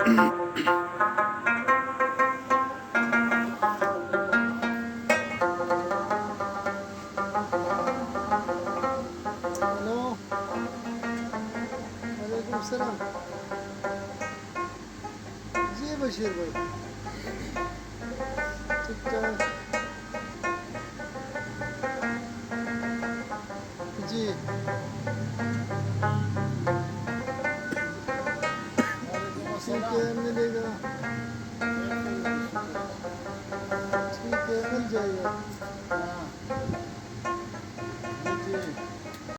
Hello, वालेकुम सलाम। जी बशीर भाई, ठीक ठाक। जी, ठीक है, मिलेगा। ठीक है, मिल जाएगा।